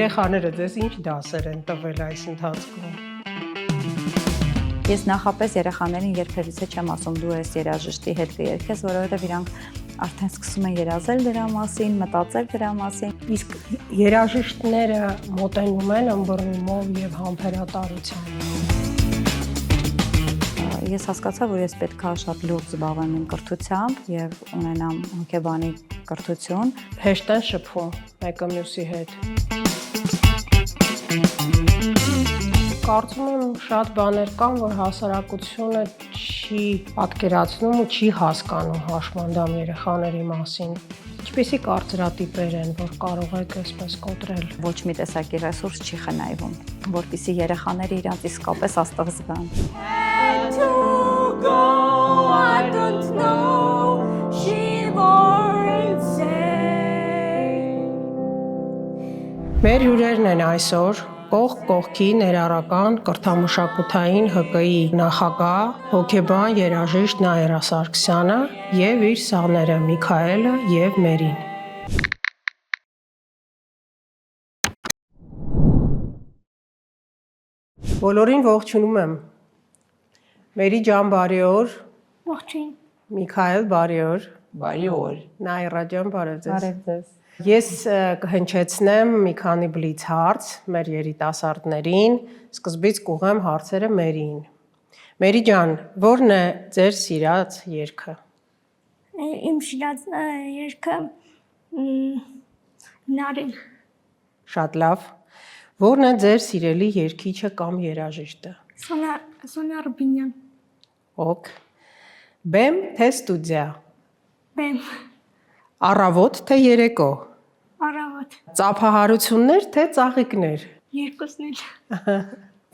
երեխաները ձեզ ինչ դասեր են տվել այս ընթացքում։ Ես նախապես երեխաներին երբևիցե չեմ ասում դու ես երաժշտի հետ կերկես, որովհետև իրանք արդեն սկսում են երազել դրա մասին, մտածել դրա մասին։ Իսկ երաժիշտները մոտենում են ըմբռնումով եւ համբերատարությամբ։ Ես հասկացա, որ ես պետք է շատ լուրջ զբաղվեմ իմ կրթությամբ եւ ունենամ հոգեբանի կրթություն։ Հեշտ են շփվում մեկը մյուսի հետ։ Կարծում եմ շատ բաներ կան, որ հասարակությունը չի պատկերացնում ու չի հասկանում հաշմանդամ երեխաների մասին։ Ինչպիսի կարծրատիպեր են, որ կարող եք այսպես կոտրել։ Ոչ մի տեսակի ռեսուրս չի խնայվում, որպեսզի երեխաները իրանց իսկապես աստղզվան։ Մեր հյուրերն են այսօր կողք կողքի ներառական կրթամշակութային ՀԿ-ի նախագահ, հոգեբան, երաժիշտ Նաիրա Սարգսյանը եւ իր սաները Միքայելը եւ Մերին։ Բոլորին ողջունում եմ։ Մերի ջան, բարի օր։ Ողջույն։ Միքայել, բարի օր։ Բարի օր։ Նաիրա ջան, բարև ձեզ։ Բարև ձեզ։ Ես կհնչեցնեմ մի քանի բլից հարց մեր երիտասարդներին, սկզբից կուղեմ հարցերը Մերիին։ Մերի ջան, ո՞րն է ձեր սիրած երգը։ Իմ շիրած երգը Նարին։ Շատ լավ։ Ո՞րն է ձեր սիրելի երգիչը կամ երաժիշտը։ Սոնյա Ռուբինյան։ Օք։ Բեմ թե ստուդիա։ Բեմ։ Առավոտ թե երեկո։ Առավոտ։ Ծափահարություններ թե ծաղիկներ։ Երկուսն էլ։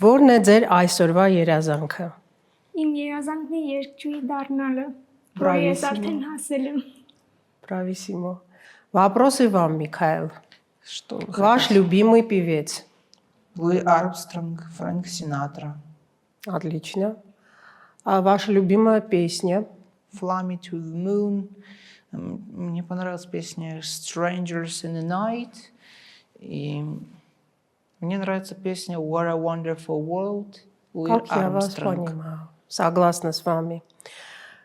Ո՞րն է ձեր այսօրվա երազանքը։ Իմ երազանքն է երգչուհի դառնալը, որ Բրավիսիմո։ ես արդեն հասել եմ։ Брависсимо. Вопросы вам, Михаил. Что вы Ваш хотите? любимый певец. Луи Армстронг, Фрэнк Синатра. Отлично. А ваша любимая песня? Fly Me to the Moon. Мне понравилась песня Strangers in the Night. И мне нравится песня What a Wonderful World. Луи Как я вас Армстронг. понимаю. Согласна с вами.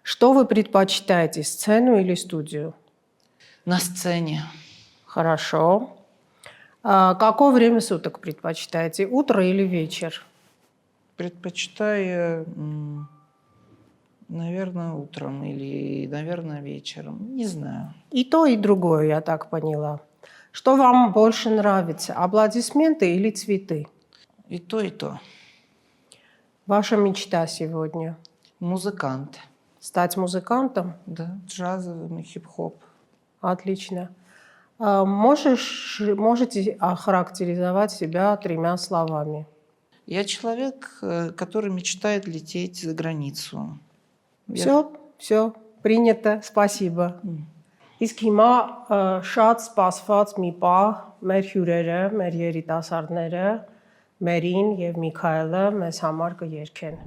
Что вы предпочитаете, сцену или студию? На сцене. Хорошо. А какое время суток предпочитаете, утро или вечер? Предпочитаю, наверное, утром или, наверное, вечером. Не знаю. И то, и другое, я так поняла. Что вам больше нравится, аплодисменты или цветы? И то, и то. Ваша мечта сегодня? Музыкант. Стать музыкантом? Да, джазовым и хип-хоп. Отлично. Можете охарактеризовать себя 3 словами? Я человек, который мечтает лететь за границу. Все, принято, спасибо. Իսկ հիմա շատ սպասված մի պահ մեր հյուրերը, մեր երիտասարդները, Մերին եւ Միքայելը մեզ համար կերգեն։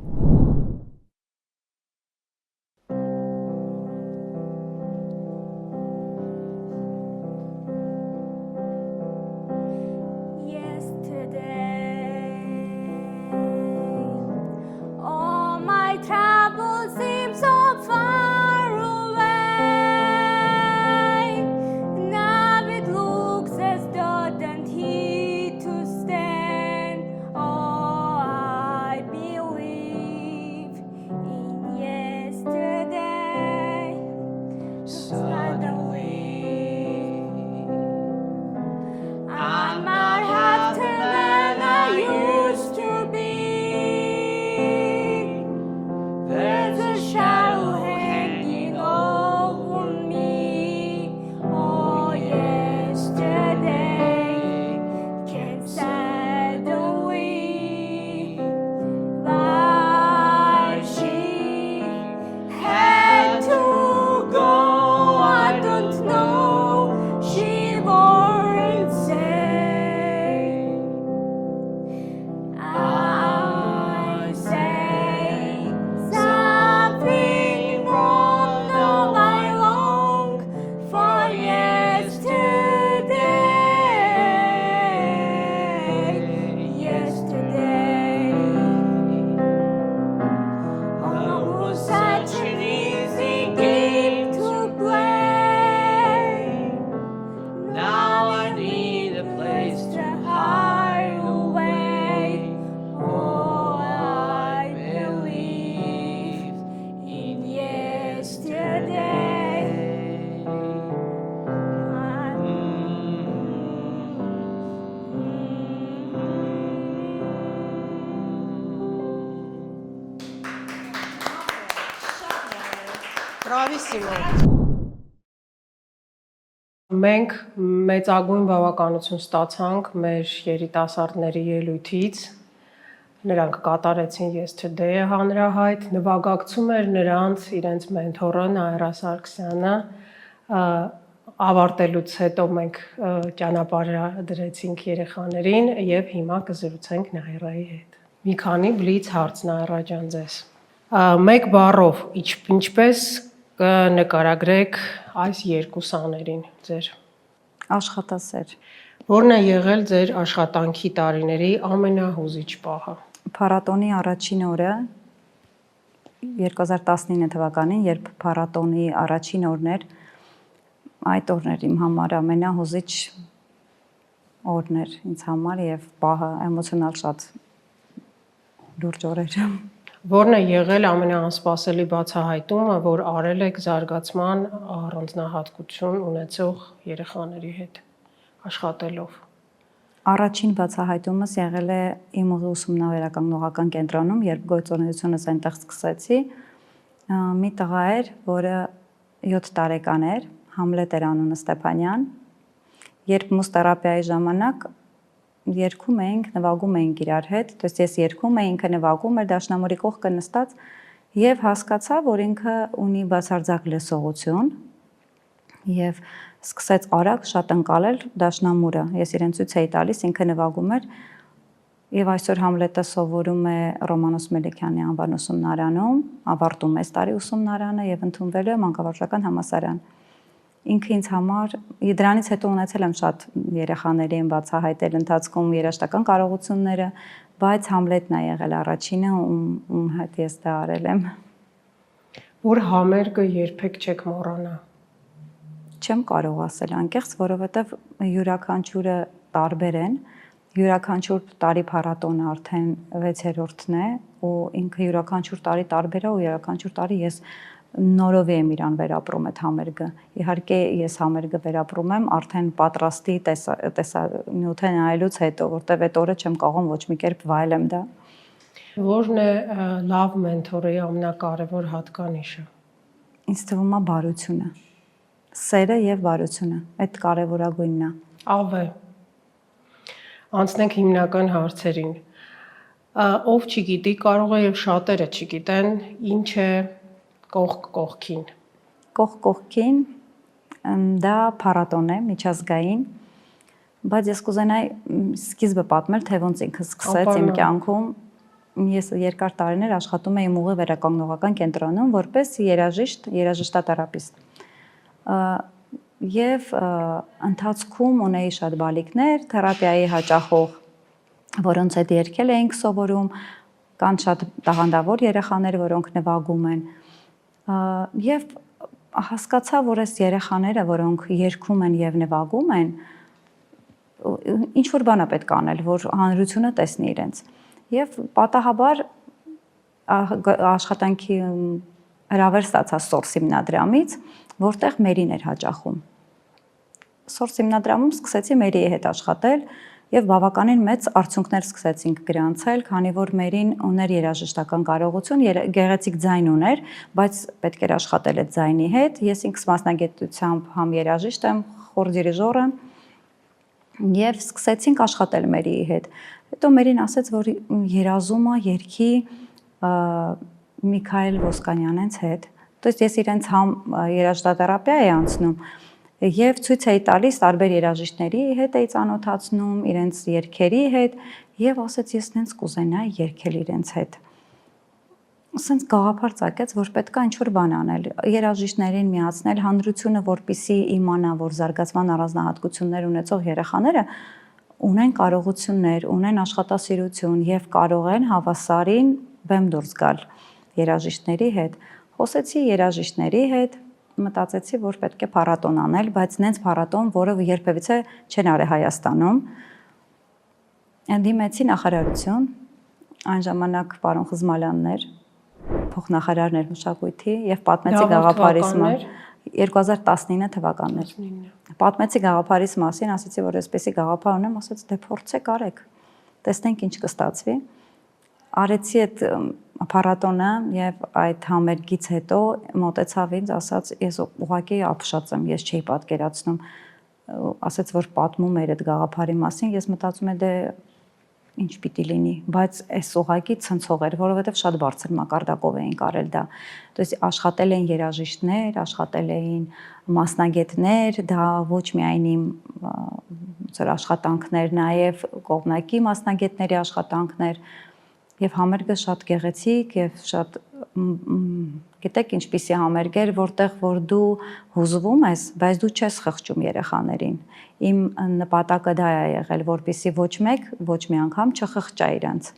Բրավիսիմո։ Մենք մեծագույն բավականություն ստացանք մեր երիտասարդների ելույթից։ Նրանք կատարեցին Yesterday-ը հանրահայտ, նվագակցում էր նրանց իրենց մենթորը Նաիրա Սարգսյանը։ Ավարտելուց հետո մենք ճանապարհ դրեցինք երեխաներին եւ հիմա կզրուցենք Նաիրայի հետ։ Մի քանի բլից հարց Նաիրա ջան ձեզ։ Մեկ բառով ինչպես կնկարագրեք այս երկու սաներին ձեր։ Աշխատասեր։ Որն է եղել ձեր աշխատանքի տարիների ամենահուզիչ պահը։ Փառատոնի առաջին օրը 2019 թվականին, երբ փառատոնի առաջին օրն էր, այդ օրն էր իմ համար ամենահուզիչ օրն էր ինձ համար եւ պահը էմոցիոնալ շատ լուրջ օր էր։ Որն է եղել ամենաանսպասելի բացահայտումը, որ արել եք զարգացման առանձնահատկություն ունեցող երեխաների հետ աշխատելով։ Առաջին բացահայտումս եղել է իմ ուսումնավերականգնողական կենտրոնում, երբ գործունեությունս այնտեղ սկսեցի։ Մի տղա էր, որը 7 տարեկան էր, Համլետ էր անունը Ստեփանյան։ Երբ մուզտերապիայի ժամանակ երգում էինք, նվագում էինք իրար հետ, то есть ես երգում էի, ինքը նվագում էր, դաշնամուրի կողքը նստած եւ հասկացա, որ ինքը ունի բացարձակ լսողություն եւ սկսեց արագ շատ ընկալել դաշնամուրը։ Ես իրեն ցույց էի տալիս, ինքը նվագում էր եւ այսօր Համլետը սովորում է Ռոմանոս Մելիքյանի անվան ուսումնարանում, ավարտում է այս տարի ուսումնարանը եւ ընդունվել է մանկավարժական համալսարան։ Ինքը ինձ համար դրանից հետո ունեցել եմ շատ երեխաների են բացահայտել ընթացքում երաժշտական կարողությունները, բայց Համլետն է եղել առաջինը, ում հետ ես դա արել եմ։ Որ համերգը երբեք չեք մոռանա։ Չեմ կարող ասել անկեղծ, որովհետև յուրաքանչյուրը տարբեր են։ Յուրաքանչյուր տարի փառատոնը արդեն 6-րդն է ու ինքը յուրաքանչյուր տարի տարբեր է ու յուրաքանչյուր տարի ես նորով եմ իրան վերապրում այդ համերգը։ Իհարկե ես համերգը վերապրում եմ արդեն պատրաստի տեսանյութը նայելուց հետո, որտեվ այդ օրը չեմ կարող ոչ մի կերպ վայելեմ դա։ Որն է լավ մենթորի ամենակարևոր հատկանիշը։ Ինձ թվում է բարությունը։ Սերը եւ բարությունը, այդ կարևորագույնն է։ Ավ է։ Անցնենք հիմնական հարցերին։ Ով չգիտի, կարող է եւ շատերը չգիտեն, ինչ է կողք կողքին։ Կողք կողքին դա փառատոն է միջազգային, բայց ես կուզենայի սկիզբը պատմել, թե ոնց ինքը սկսեց իմ կյանքում։ Ես երկար տարիներ աշխատում էի Մուղի վերականգնողական կենտրոնում որպես երաժշտաթերապիստ։ Եվ ընթացքում ունեի շատ բալիկներ, թերապիայի հաճախող, որոնց հետ երգել էինք սովորում, կան շատ տաղանդավոր երեխաներ, որոնք նվագում են։ Եվ հասկացա, որ այս երեխաները, որոնք երգում են եւ նվագում են, ինչ որ բան է պետք անել, որ հանրությունը տեսնի իրենց։ Եվ պատահաբար աշխատանքի հրավեր ստացա Source հիմնադրամից, որտեղ Մերին էր հաճախում։ Source հիմնադրամում սկսեցի Մերիի հետ աշխատել եւ բավականին մեծ արդյունքներ սկսեցինք գրանցել, քանի որ Մերին ուներ երաժշտական կարողություն, գեղեցիկ ձայն ուներ, բայց պետք էր աշխատել այդ ձայնի հետ։ Ես ինքս մասնագիտությամբ համ երաժիշտ եմ, խոր դիրիժոր եմ եւ սկսեցինք աշխատել Մերիի հետ։ Հետո Մերին ասաց, որ երազում է երգի Միքայել Ոսկանյանենց հետ։ То есть ես իրենց համ երաժշտաթերապիա էի անցնում եւ ցույց էի տալիս տարբեր երաժիշտների հետ էի ծանոթացնում, իրենց երգերի հետ եւ ասաց ես նենց կուզենայի երգել իրենց հետ։ Ասենց գաղափար ծագեց, որ պետքա ինչ-որ բան անել, երաժիշտներին միացնել, հանրությունը, որպիսի իմանա, որ զարգացման առանձնահատկություններ ունեցող երեխաները ունեն կարողություններ, ունեն աշխատասիրություն եւ կարող են հավասարին բեմ դուրս գալ երաժիշտների հետ։ Խոսեցի երաժիշտների հետ, մտածեցի, որ պետք է փառատոն անել, բայց նենց փառատոն, որը երբևիցե չեն արել Հայաստանում։ Դիմեցի նախարարություն, այն ժամանակ պարոն Խզմալյանն էր, փոխնախարարն էր մշակույթի եւ պատմեցի գաղափարիս մասին 2019 թվականն էր։ Պատմեցի գաղափարիս մասին, ասացի, որ այսպեսի գաղափար ունեմ, ասաց դե փորձեք արեք։ Տեսնենք ինչ կստացվի։ Արեցի այդ փառատոնը եւ այդ համերգից հետո մոտեցավ ինձ, ասաց ես ուղղակի ապշած եմ, ես չէի պատկերացնում, ասաց որ պատմում էր այդ գաղափարի մասին, ես մտածում եմ դե ինչ պիտի լինի, բայց այս ուղղակի ցնցող էր, որովհետեւ շատ բարձր մակարդակով էին կարել դա։ То есть աշխատել էին երաժիշտներ, աշխատել էին մասնագետներ, դա ոչ միայն իմ ծեր աշխատանքներ, նաև կողմնակի մասնագետների աշխատանքներ, եւ համերգը շատ գեղեցիկ եւ շատ գիտեք ինչպիսի համերգ էր, որտեղ որ դու հուզվում ես, բայց դու չես խղճում երեխաներին։ Իմ նպատակը դա է եղել, որպեսզի ոչ մեկ ոչ մի անգամ չխղճա իրենց,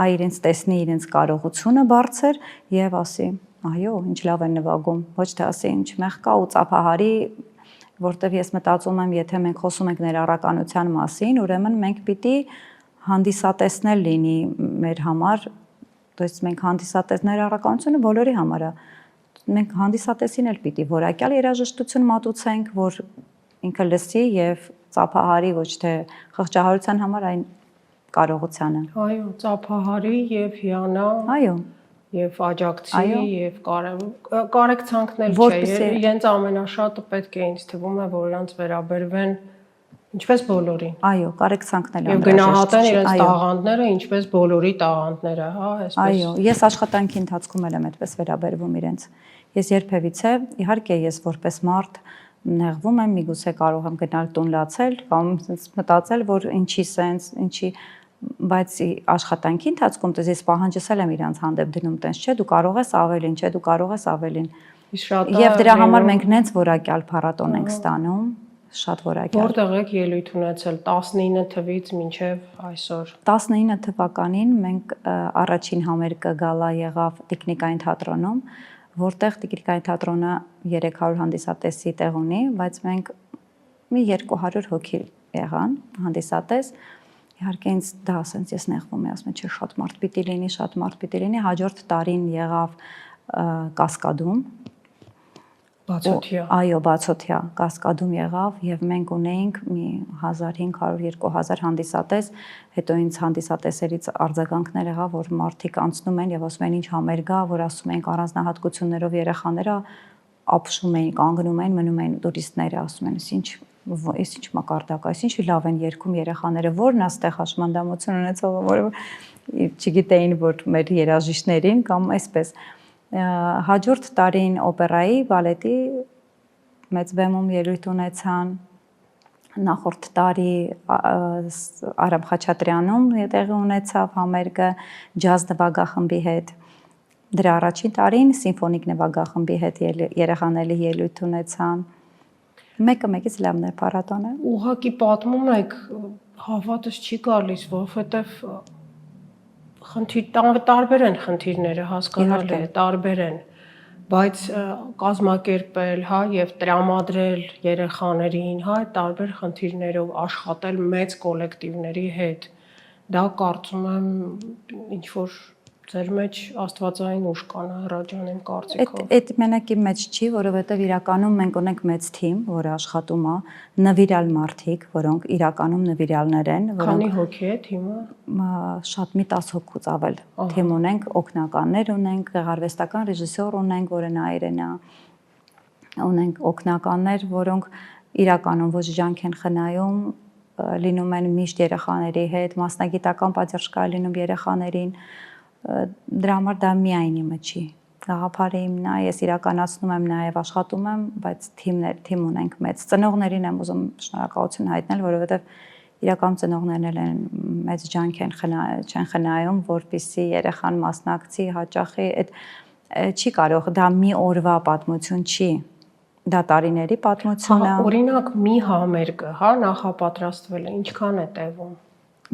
այ իրենց տեսնի իրենց կարողությունը բարձր եւ ասի, այո, ինչ լավ են նվագում, ոչ թե ասի ինչ մեղ կա ու ծափահարի, որտեղ ես մտածում եմ, եթե մենք խոսում ենք ներառականության մասին, ուրեմն մենք պիտի հանդիսատեսներ լինի մեր համար, то есть մենք հանդիսատեսներ առականությունը բոլորի համար է։ Մենք հանդիսատեսին էլ պիտի որակյալ երաժշտություն մատուցենք, որ ինքը լսի եւ ծափահարի ոչ թե խղճահարության համար այն կարողությանը։ Այո, ծափահարի եւ հիանա։ Այո։ Եվ աջակցի եւ կարեկցանքներ չէ, իրենց ամենաշատը պետք է ինձ թվում է, որ իրանց վերաբերվեն ինչպես բոլորին։ Այո, կարեկցանքն էլ եւ գնահատեն իրենց տաղանդները, ինչպես բոլորի տաղանդները, հա, այսպես։ Այո, ես աշխատանքի ընթացքում եմ այդպես վերաբերվում իրենց։ Ես երբևիցե, իհարկե, ես որպես մարդ նեղվում եմ, միգուցե կարող եմ գնալ տուն լացել, կամ մտածել, որ ինչի սենց, ինչի, բայց աշխատանքի ընթացքում ես պահանջել եմ իրանց հանդեպ դնում տենց, չէ, դու կարող ես ավելին, չէ, դու կարող ես ավելին։ Եվ դրա համար մենք նենց որակյալ փառատոն ենք ստանում, շատ որակյալ։ Որտեղ եք ելույթ ունեցել 19 թվից մինչև այսօր։ 19 թվականին մենք առաջին համերգը գալա եղավ Տիկնիկային թատրոնում, որտեղ Տիկնիկային թատրոնը 300 հանդիսատեսի տեղ ունի, բայց մենք մի 200 հոգի եղան հանդիսատես։ Իհարկե ինձ դա ասենց ես նեղվում եմ, ասում եմ, չէ, շատ մարդ պիտի լինի, շատ մարդ պիտի լինի։ Հաջորդ տարին եղավ Կասկադում։ Բացօթյա։ Այո, բացօթյա Կասկադում եղավ եւ մենք ունեինք մի 1500-2000 հանդիսատես, հետո ինձ հանդիսատեսերից արձագանքներ եղավ, որ մարդիկ անցնում են եւ ասում են ինչ համերգ է, որ ասում են առանձնահատկություններով երեխաները ապշում էին, կանգնում էին, մնում էին տուրիստները, ասում են, այս ինչ մակարդակ, այս ինչի լավ են երգում երեխաները, որն է ստեղ հաշմանդամություն ունեցողը, որը չգիտեին, որ մեր երաժիշտներին կամ այսպես։ Հաջորդ տարին օպերայի, բալետի մեծ բեմում ելույթ ունեցան, նախորդ տարի Արամ Խաչատրյանում տեղի ունեցավ համերգը ջազ նվագախմբի հետ, դրա առաջին տարին սիմֆոնիկ նվագախմբի հետ երեխաների ելույթ ունեցան, մեկը մեկից լավն է փառատոնը։ Ուղղակի պատմում եք, հավատս չի գալիս, որովհետև տարբեր են խնդիրները, հասկանալի է, տարբեր են, բայց կազմակերպել, հա, եւ տրամադրել երեխաներին, հա, տարբեր խնդիրներով աշխատել մեծ կոլեկտիվների հետ, դա կարծում եմ ինչ որ ձեր մեջ աստվածային ուժ կան, Ռաջան, իմ կարծիքով։ Այդ մենակի մեջ չի, որովհետև իրականում մենք ունենք մեծ թիմ, որը աշխատում է, նվիրալ մարդիկ, որոնք իրականում նվիրալներ են, Քանի հոգի է թիմը։ Շատ մի 10 հոգուց ավել թիմ ունենք, օգնականներ ունենք, գեղարվեստական ռեժիսոր ունենք, որը Նաիրեն է, ունենք օգնականներ, որոնք իրականում ոչ ջանք են խնայում, լինում են միշտ երեխաների հետ, մասնագիտական պատժ կա լինում երեխաներին, դրա համար դա միայն իմը չի, գաղափարը իմն է, ես իրականացնում եմ նաև աշխատում եմ, բայց թիմ ունենք մեծ, ծնողներին եմ ուզում շնորհակալություն հայտնել, որովհետև իրական ծնողներն են մեծ ջանք չեն խնայում, որպեսզի երեխան մասնակցի, հաճախի, չի կարող, դա մի օրվա պատմություն չի, դա տարիների պատմություն է։ Օրինակ մի համերգը, հա, նախապատրաստվել է, ինչքան է տևում։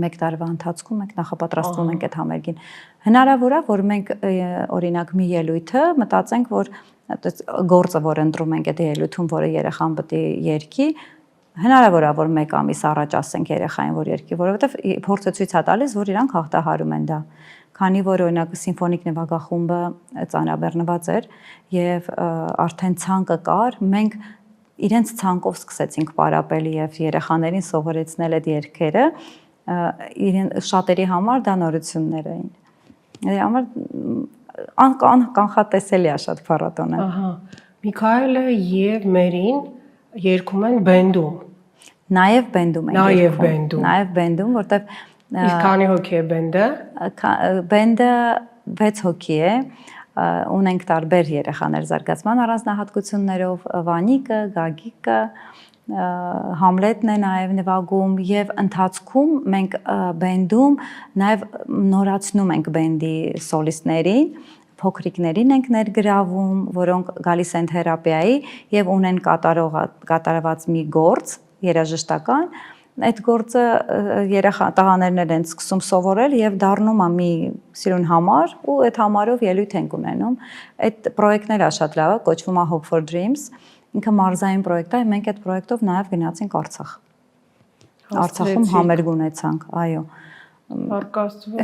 Մեկ տարվա ընթացքում մենք նախապատրաստվում ենք այդ համերգին։ Հնարավոր է, որ մենք օրինակ մի ելույթը մտածենք, որ գործը, որ ընտրում ենք այդ ելույթում, որը երեխան պետք է երգի, հնարավոր է, որ մեկ ամիս առաջ ասենք երեխային, որ երգի, որովհետև փորձը ցույց է տալիս, որ իրանք հաղթահարում են դա։ Քանի որ օրինակ սիմֆոնիկ նվագախումբը ծանրաբեռնված էր եւ արդեն ցանկը կար, մենք իրենց ցանկով սկսեցինք պարապել եւ երեխաներին սովորեցնել այդ երգերը, իրեն շատերի համար դա նորություններ էին։ Դրա համար կանխատեսելի է շատ փառատոնը։ Ահա։ Միքայելը եւ Մերին երգում են բենդում։ Նաև բենդում են Նաև երգում։ բենդում։ Նաև բենդում, որտեվ Իսկ քանի հոգի է բենդը։ բենդը 6 հոգի է, ունենք տարբեր երեխաներ զարգացման առանձնահատկություններով, Վանիկը, Գագիկը, Համլետն է նաև նվագում եւ ընթացքում մենք բենդում նաև նորացնում ենք բենդի սոլիստներին, փոքրիկներին ենք ներգրավում, որոնք գալիս են թերապիայի եւ ունեն կատարված մի գործ երաժշտական, այդ գործը տղաներն են սկսում սովորել եւ դառնում է մի սիրուն համար ու այդ համարով ելույթ ենք ունենում։ Այդ պրոյեկտն էլ է շատ լավ, կոչվում է Hope for Dreams, ինքը մարզային պրոյեկտ է, մենք այդ պրոյեկտով նաեւ գնացինք Արցախ։ Արցախում համերգ ունեցանք, այո։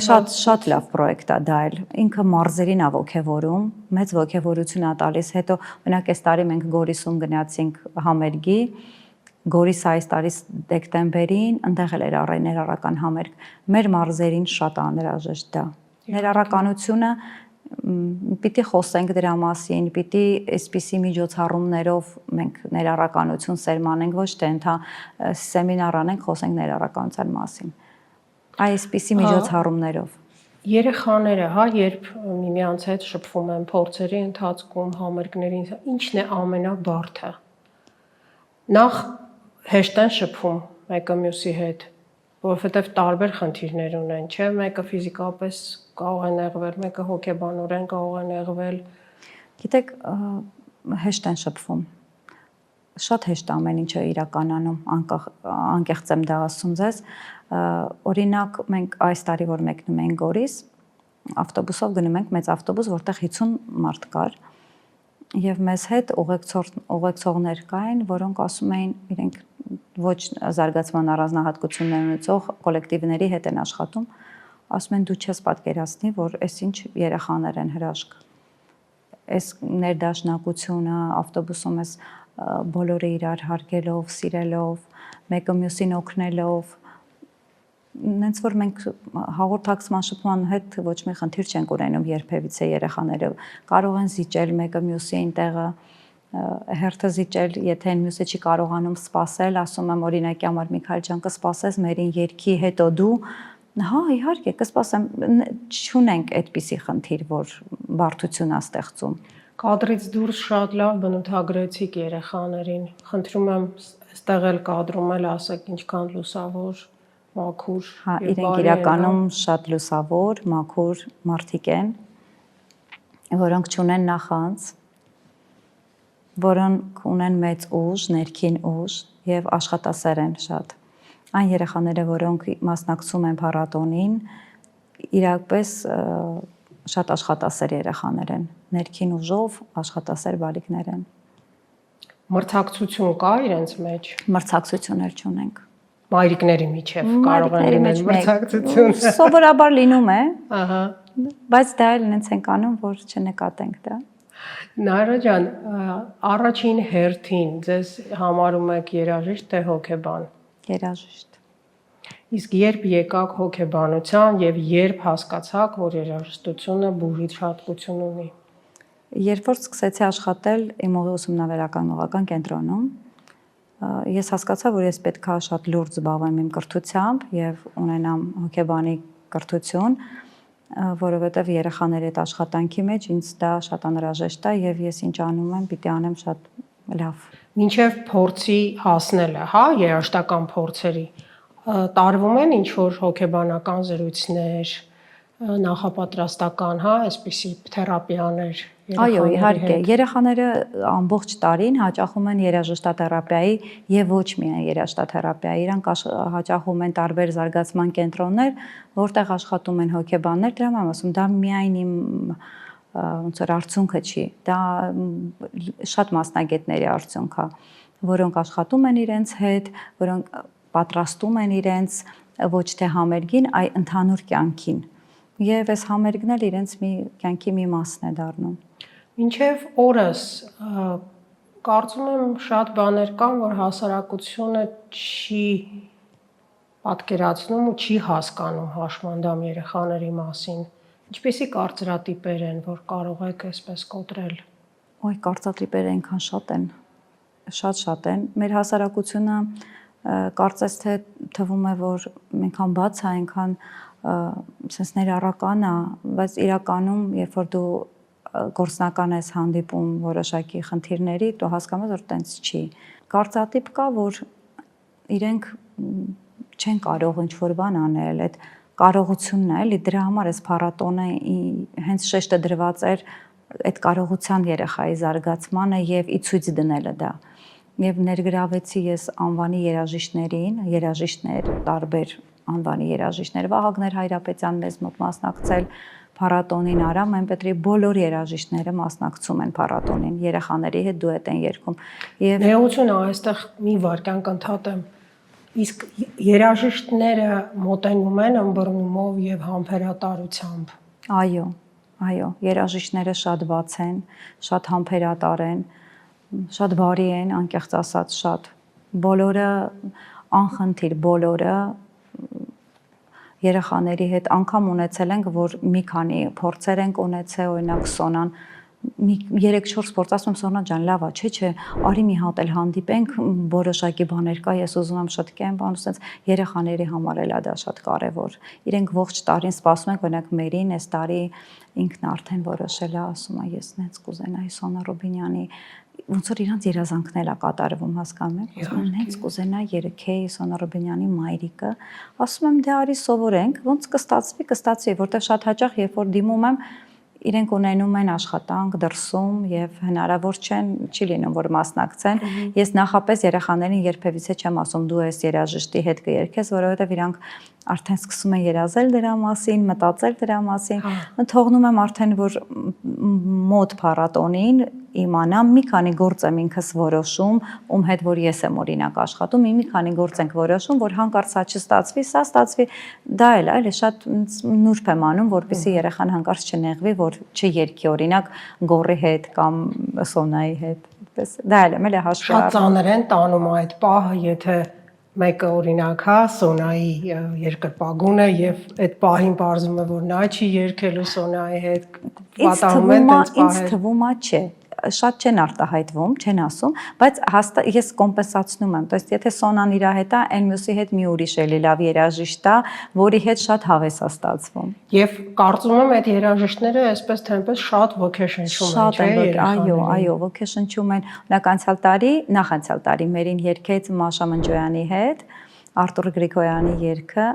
Շատ լավ պրոյեկտ է դա էլ։ Ինքը մարզերին է ոգևորում, մեծ ոգևորություն է տալիս։ Հետո մենակ այս տարի մենք Գորիսում գնացինք համերգի, Գորիսը այս տարի դեկտեմբերին այնտեղ էլ էր ներառական համերգ։ Մեր մարզերին շատ անհրաժեշտ դա։ Ներառականությունը պիտի խոսենք դրա մասին, պիտի այսպիսի միջոցառումներով մենք ներառականություն սերմանենք, ոչ թե սեմինար անենք, խոսենք ներառականության մասին։ Այսպիսի միջոցառումներով։ Երեխաները, երբ միմյանց հետ շփվում են փորձերի ընթացքում, համերգների, ի՞նչն է ամենաբարդը։ Նախ հեշտ են շփվում մեկը մյուսի հետ, որովհետև տարբեր խնդիրներ ունեն, չէ՞, մեկը ֆիզիկապես կարող է նեղվել, մեկը հոգեբանորեն կարող է նեղվել։ Գիտեք, հեշտ են շփվում։ Շատ հեշտ ամեն ինչը իրականանում, անկեղծ եմ դա ասում ձեզ։ Օրինակ մենք այս տարի որ մեկնում ենք Գորիս, ավտոբուսով գնում ենք, մեծ ավտոբուս, որտեղ 50 մարդ կար, եւ մեզ հետ ուղեկցողներ կային, որոնք ասում էին, իրենք ոչ զարգացման առանձնահատկություններ ունեցող կոլեկտիվների հետ են աշխատում, ասում են դու չես պատկերացնի, որ այսինչ երեխաներ են հրաշք։ Այս ներդաշնակությունը ավտոբուսում էս բոլորը իրար հարգելով, սիրելով, մեկը մյուսին օգնելով, նենց որ մենք հաղորդակցման շփման հետ ոչ մի խնդիր չենք ունենում երբևիցե երեխաները կարող են զիջել մեկը մյուսին տեղը հերթը զիջել, եթե այն մյուսը չի կարողանում սպասել, ասում եմ օրինակի համար Միքայել ջան, կսպասես մերին երգի, հետո դու, հա, իհարկե, կսպասեմ, չունենք այդպիսի խնդիր, որ բարդություն է ստեղծում։ Կադրից դուրս շատ լավ բնութագրեցիք երեխաներին։ Խնդրում եմ, այստեղ էլ կադրում էլ ասեք ինչքան լուսավոր, մաքուր։ Հա, իրենք իրականում շատ լուսավոր, մաքուր մարդիկ են, որոնք չունեն նախանց, որոնք ունեն մեծ ուժ, ներքին ուժ եւ աշխատասեր են շատ։ Այն երեխաները, որոնք մասնակցում են փառատոնին, իրապես շատ աշխատասեր երեխաներ են, ներքին ուժով աշխատասեր բալիկներ են։ Մրցակցություն կա իրենց մեջ։ Մրցակցություններ չունենք։ Մայրիկների միջև կարող են լինել մրցակցություն։ Սովորաբար լինում է։ Ահա։ Բայց դա էլ նենց ենք անում, որ չնկատենք դա։ Նայրա ջան, առաջին հերթին ձեզ համարում եք երաժիշտ թե հոգեբան։ Երաժիշտ։ Իսկ երբ եկաք հոգեբանության եւ երբ հասկացաք, որ երաժշտությունը բուրի հատկություն ունի։ Երբ որ սկսեցի աշխատել իմ ուսումնավերական մողական կենտրոնում, ես հասկացա, որ ես պետքա շատ լուրջ զբաղվեմ իմ կրթությամբ եւ ունենամ հոգեբանի կրթություն, որովհետեւ երեխաների հետ աշխատանքի մեջ ինձ դա շատ անհրաժեշտ է եւ ես ինչ անում եմ, պիտի անեմ շատ լավ։ Մինչև փորձի հասնելը, երաժշտական փորձերի տարվում են ինչ որ հոգեբանական զրույցներ, նախապատրաստական, այսպիսի թերապիաներ։ Այո, իհարկե, երեխաները ամբողջ տարին հաճախում են երաժշտաթերապիայի եւ ոչ միայն երաժշտաթերապիայի, իրանք հաճախում են տարբեր զարգացման կենտրոններ, որտեղ աշխատում են հոգեբաններ, դրա համար ասում, դա միայն իմ ոնց որ արդյունքը չի, դա շատ մասնագետների արդյունք է, որոնք աշխատում են իրենց հետ, որոնք պատրաստում են իրենց ոչ թե համերգին, այլ ընդհանուր կյանքին։ Եվ այս համերգն էլ իրենց մի կյանքի մի մասն է դառնում։ Մինչև օրս կարծում եմ շատ բաներ կան, որ հասարակությունը չի պատկերացնում ու չի հասկանում հաշմանդամ երեխաների մասին։ Ինչպեսի կարծրատիպեր են, որ կարող եք այսպես կոտրել։ Ոյ կարծրատիպերը այնքան շատ են, շատ են։ Մեր հասարակությունը կարծես թե թվում է, որ այնքան բաց է, այնքան sense ներառական է, բայց իրականում երբ որ դու գործնական ես հանդիպում որոշակի խնդիրների, դու հասկանում ես, որ տենց չի։ Կարծրատիպ կա, որ իրենք չեն կարող ինչ-որ բան անել, այդ կարողությունն է, էլի դրա համար էս փառատոնը հենց շեշտը դրված էր այդ կարողության երեխայի զարգացմանը եւ ի ցույց դնելը դա։ Եվ ներգրավեցի ես անվանի երաժիշտներին, երաժիշտներ, տարբեր անվանի երաժիշտներ, Վահագներ Հայրապետյան մեզ մոտ մասնակցել փառատոնին, Արամ Մեմպետրի բոլոր երաժիշտները մասնակցում են փառատոնին, երեխաների հետ դուետ են երգում։ Եվ Նեղությունը այստեղ մի վարքան կընդհատեմ։ Իսկ երաժիշտները մոտենում են ըմբռնումով եւ համբերատարությամբ։ Այո, երաժիշտները շատ բաց են, շատ համբերատար են, շատ բարի են, անկեղծ ասած շատ։ Բոլորը անխնդիր, բոլորը երեխաների հետ անգամ ունեցել ենք, որ մի քանի փորձեր ենք ունեցել, օրինակ Սոնան 3-4 փորձ ասում Սոնա ջան, լավ է, չէ, արի մի հատ էլ հանդիպենք, որոշակի բաներ կա, ես ուզում եմ շտկեմ, բան ասած երեխաների համար էլ է դա շատ կարևոր։ Իրենք ողջ տարին սպասում են, օրինակ Մերին այս տարի ինքն արդեն որոշել է, ասում է, ես նենց կուզենայի Սոնա Ռոբինյանի ոնց որ իրանց երազանքն է կատարվում, հասկանում եք, ասում եմ, հենց կուզենա երեքեի Սոնա Ռոբինյանի մայրիկը, ասում եմ, դե արի սովորենք, ոնց կստացվի, որտեղ շատ հաճախ երբ որ դիմում եմ, իրենք ունենում են աշխատանք դրսում եւ հնարավոր չի լինում որ մասնակցեն։ Ես նախապես երեխաներին երբևիցե չեմ ասում դու ես երաժշտի հետ կերկես, որովհետեւ իրանք արդեն սկսում են երազել դրա մասին, մտածել դրա մասին։ Թողնում եմ արդեն որ մոտ փառատոնին իմանամ մի քանի գործ եմ ինքս որոշում, ում հետ որ ես եմ օրինակ աշխատում, մի քանի գործ ենք որոշում, որ հանկարծ սա չստացվի, սա ստացվի, դա էլ այլ է շատ նուրբ եմ անում, որպեսզի երեխան հանկարծ չնեղվի, որ չերքի օրինակ Գորի հետ կամ Սոնայի հետ, այդպես դա էլ եմ հաշվի առնում։ Շատ ծանր են տանում այդ պահը, եթե մեկը օրինակ հա Սոնայի երկրպագուն է եւ այդ պահին պարզվում է որ նա չի երգելու Սոնայի հետ պատահում են տենց պահեր։ Ինձ թվում է չէ, շատ չեն արտահայտվում, չեն ասում, բայց ես կոմպենսացնում եմ, то есть եթե Սոնան իր հետ է, այն մյուսի հետ մի ուրիշ էլի լավ երաժիշտ է, որի հետ շատ հավես է ստացվում։ Եւ կարծում եմ այդ երաժիշտները այսպես թե այնպես շատ ոգեշնչում են, չէ՞։ Այո, ոգեշնչում են։ Օրինակ նախանցյալ տարի Մերին երգեց Մաշա Մնջոյանի հետ, Արտուր Գրիգորյանի երգը,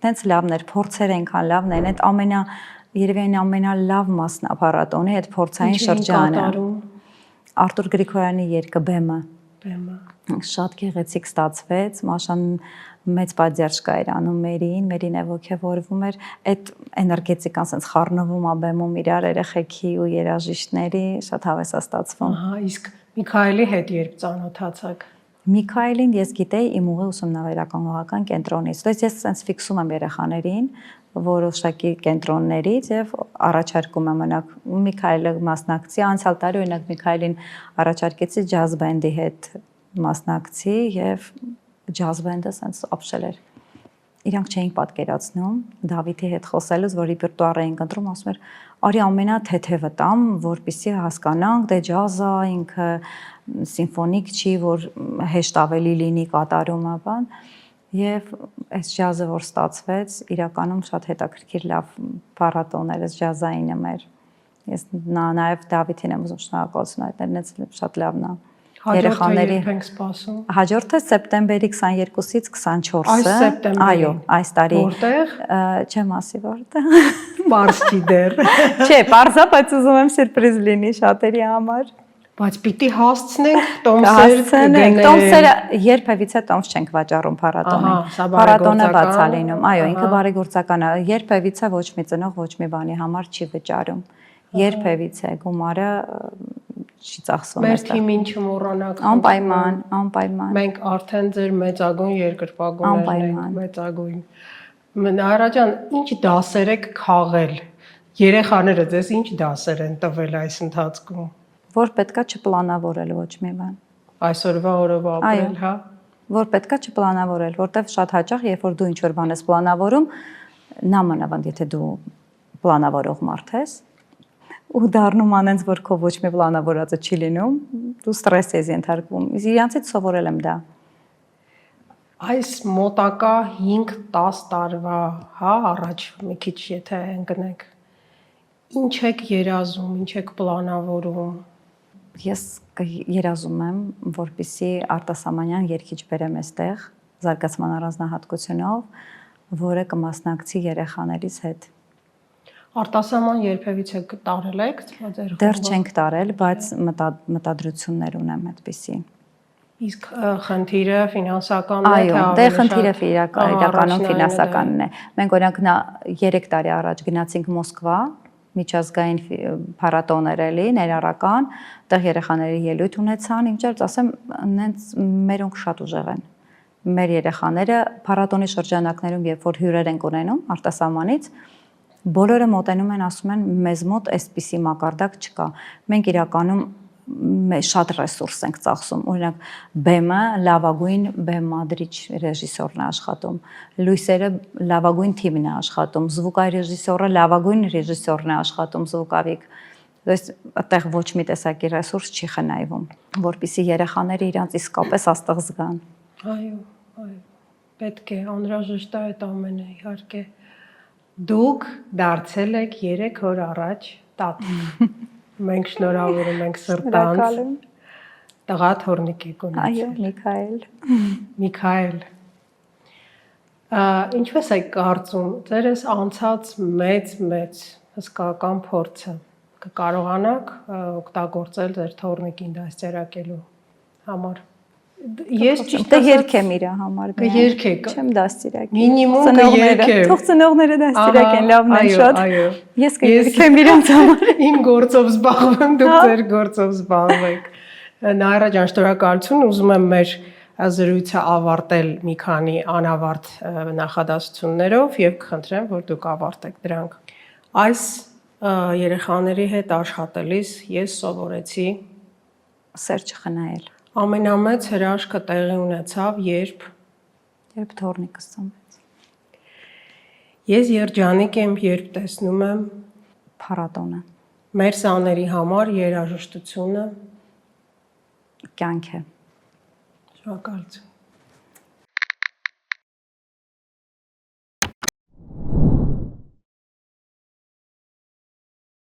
տենց լավն էր, փորձեր այնքան լավն են, այդ երևի այն ամենալավ մասն է փառատոնի այդ փորձային շրջանը։ Արտուր Գրիգորյանի երգը Բեմը։ Շատ գեղեցիկ ստացվեց, Մաշան մեծ պատժ կա էր անում Մերին է ոգևորվում էր, այդ էներգետիկան sense խառնվում է Բեմում իրար երեխեքի ու երաժիշտների, շատ հավես է ստացվում։ Ահա, իսկ Միքայելի հետ երբ ծանոթացաք։ Միքայելին ես գիտեի իմ ուղի ուսումնավերական կենտրոնից, то есть ես sense ֆիքսում եմ երեխաներին որոշակի կենտրոններից եւ առաջարկում եմ օրինակ Միքայելը մասնակցի, անցյալ տարի օրինակ Միքայելին առաջարկեցի ջազ բենդի հետ մասնակցի եւ ջազ բենդը sense ապշել էր։ Իրանք չէին պատկերացնում Դավիթի հետ խոսելուց, որ ռեպերտուար էին կընտրում, ասում էր, արի ամենաթեթևը տամ, որպեսզի հասկանանք, դե ջազը ինքը սիմֆոնիկ չի, որ հեշտ ավելի լինի կատարումը, բան։ Եվ այս ջազը որ ստացվեց, իրականում շատ հետաքրքիր լավ փառատոն էր, այս ջազայինը մեր։ Ես նաև Դավիթին եմ ուզում շնորհակալություն հայտնել, շատ լավն է։ Երեխաների ենք սպասում։ Հաջորդը սեպտեմբերի 22-ից 24-ը։ Այս սեպտեմբերին։ Այո, այս տարի։ Որտեղ։ Չեմ ասի որտեղ։ Պարզ չի դեռ։ Չէ, պարզա, բայց ուզում եմ սյուրպրիզ լինի շատերի համար։ Բայց պիտի հասցնենք տոմսեր կգնենք։ Տոմսերը երբևիցե տոմս չենք վաճառում փառատոնին։ Փառատոնը բաց է լինում։ Այո, ինքը բարեգործական է։ Երբևիցե ոչ մի ծնող ոչ մի բանի համար չի վճարում։ Երբևիցե գումարը չի ծախսվում այստեղ։ Մեր թիմին չմոռանաք։ Անպայման։ Մենք արդեն ձեր մեծագույն երկրպագուներն ենք, մեծագույն։ Նայրա ջան, ինչ դասեր եք քաղել։ Երեխաները ձեզ ինչ դասեր են տվել այս ընթացքում։ Որ պետքա չպլանավորել ոչ մի բան։ Այսօրվա օրով ապրել, հա։ Որ պետքա չպլանավորել, որտեվ շատ հաճախ երբ որ դու ինչ որ բան ես պլանավորում, նամանավանդ եթե դու պլանավորող մարդ ես ու դառնում անենց որ քո ոչ մի պլանավորածը չի լինում, դու ստրես ես ենթարկվում։ Իսկ իրանցից սովորել եմ դա։ Այս մոտակա 5-10 տարվա, առաջ մի քիչ եթե ընկնենք, ինչ եք երազում, ինչ եք պլանավորում։ Ես երազում եմ, որպեսզի արտասահմանյան երգիչ բերեմ այստեղ զարգացման առանձնահատկությունով, որը կմասնակցի երեխաներից հետ։ Արտասահման երբևիցե տարել եք ձեր Դեռ չենք տարել, բայց մտադրություններ ունեմ այդպիսի։ Իսկ խնդիրը ֆինանսականն է, Այո, դե խնդիրը իրականում ֆինանսականն է։ Մենք օրինակ 3 տարի առաջ գնացինք Մոսկվա, միջազգային փառատոն էր էլի, ներառական, այդտեղ երեխաների ելույթ ունեցան, ինչեր ասեմ, նենց մերոնք շատ ուժեղ են։ Մեր երեխաները փառատոնի շրջանակներում, երբ որ հյուրեր են ունենում արտասահմանից, բոլորը մոտենում են, ասում են, մեզ մոտ այսպիսի մակարդակ չկա։ Մենք իրականում շատ ռեսուրս ենք ծախսում։ Օրինակ, բեմը լավագույն բեմադրիչ ռեժիսորն է աշխատում, լույսերը լավագույն թիմն է աշխատում, զվուկարեժիսորը լավագույն ռեժիսորն է աշխատում, զվուկավիկ։ Դες այդտեղ ոչ մի տեսակի ռեսուրս չի խնայվում, որպեսզի երեխաները իրանց իսկապես աստղ զգան։ Այո, պետք է անհրաժեշտ է այդ ամենը, իհարկե։ Դուք դարձել եք 3 օր առաջ տատի։ Մենք շնորհավորում ենք սրտանց։ Տղա թորնիկի կունից։ Այո, Միքայել։ Միքայել։ Ինչպես եք կարծում, ձերս անցած մեծ հսկական փորձը կկարողանաք օգտագործել ձեր թորնիկին դաստիարակելու համար։ Ես ճիշտ ասած երգեմ իր համար։ Կերգեք։ Չեմ դաստիարակի։ Մինիմում կերգեմ։ Թող ծնողները դաստիարակեն, լավն է շատ։ Այո։ Ես կերգեմ իրանց համար։ Իմ գործով զբաղվեմ, դուք ձեր գործով զբաղվեք։ Նաիրա ջան, շնորհակալություն, ուզում եմ մեր զրույցը ավարտել մի քանի անավարտ նախադասություններով եւ կխնդրեմ, որ դուք ավարտեք դրանք։ Այս երեխաների հետ աշխատելիս ես սովորեցի Սեր չխնայել։ ամենամեծ հրաշքը տեղի ունեցավ, երբ թորնիկս ծնվեց։ Ես երջանիկ եմ, երբ տեսնում եմ Փառատոնը։ Մեր սաների համար երաժշտությունը Կյանք է։ շնորհակալություն։